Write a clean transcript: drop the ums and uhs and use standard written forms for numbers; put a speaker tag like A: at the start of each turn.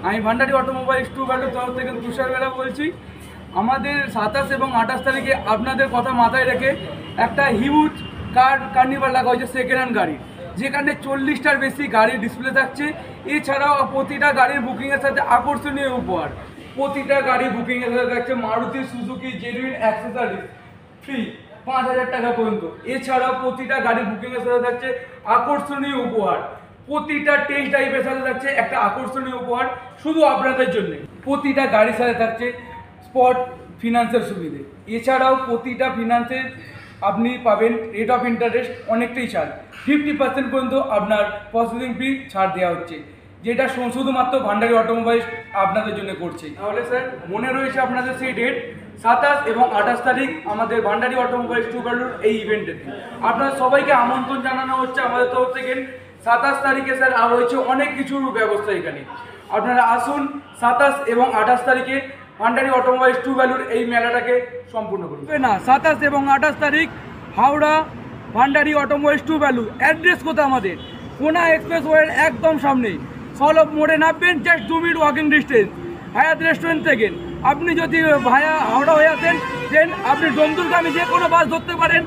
A: আমি ভান্ডারি automobiles true ভ্যালুর তরফ থেকে তুষার বেলা বলছি। আমাদের 27 এবং 28 তারিখে আপনাদের কথা মাথায় রেখে একটা হিউজ কার্নিভাল রাখা হয়েছে সেকেন্ড হ্যান্ড গাড়ি, যেখানে 40টার বেশি গাড়ির ডিসপ্লে থাকছে। এছাড়াও প্রতিটা গাড়ির বুকিংয়ের সাথে আকর্ষণীয় উপহার, প্রতিটা গাড়ি বুকিংয়ের সাথে থাকছে Maruti Suzuki genuine accessories free 5,000 টাকা পর্যন্ত। এছাড়াও প্রতিটা গাড়ি বুকিংয়ের সাথে থাকছে আকর্ষণীয় উপহার, প্রতিটা টেস্ট ড্রাইভের সাথে থাকছে একটা আকর্ষণীয় উপহার শুধু আপনাদের জন্য। প্রতিটা গাড়ির সাথে থাকছে স্পট ফিনান্সের সুবিধে। এছাড়াও প্রতিটা ফিনান্সের আপনি পাবেন রেট অফ ইন্টারেস্ট অনেকটাই ছাড়, 50% পর্যন্ত আপনার প্রসেসিং ফি ছাড় দেওয়া হচ্ছে, যেটা শুধুমাত্র ভান্ডারি অটোমোবাইলস আপনাদের জন্য করছে। তাহলে স্যার মনে রয়েছে আপনাদের সেই ডেট 27 এবং 28 তারিখ আমাদের ভান্ডারি অটোমোবাইলস ট্রু ভ্যালুর এই ইভেন্টেতে আপনাদের সবাইকে আমন্ত্রণ জানানো হচ্ছে আমাদের তরফ থেকে। 27 তারিখে স্যার আর রয়েছে অনেক কিছুর ব্যবস্থা এখানে, আপনারা আসুন 27 এবং 28 তারিখে ভান্ডারি অটোমোবাইলস ট্রু ভ্যালুর এই মেলাটাকে সম্পূর্ণ করুন। না 27 এবং 28 তারিখ হাওড়া ভান্ডারি অটোমোবাইলস ট্রু ভ্যালু। অ্যাড্রেস কোথায় আমাদের? কোনা এক্সপ্রেসওয়ের একদম সামনে সলভ মোড়ে নামবেন, জাস্ট 2 মিনিট ওয়াকিং ডিস্টেন্স হায়াত রেস্টুরেন্ট থেকে। আপনি যদি ভায়া হাওড়া হয়ে আসেন দেন আপনি ডোমদুলগামী যে কোনো বাস ধরতে পারেন,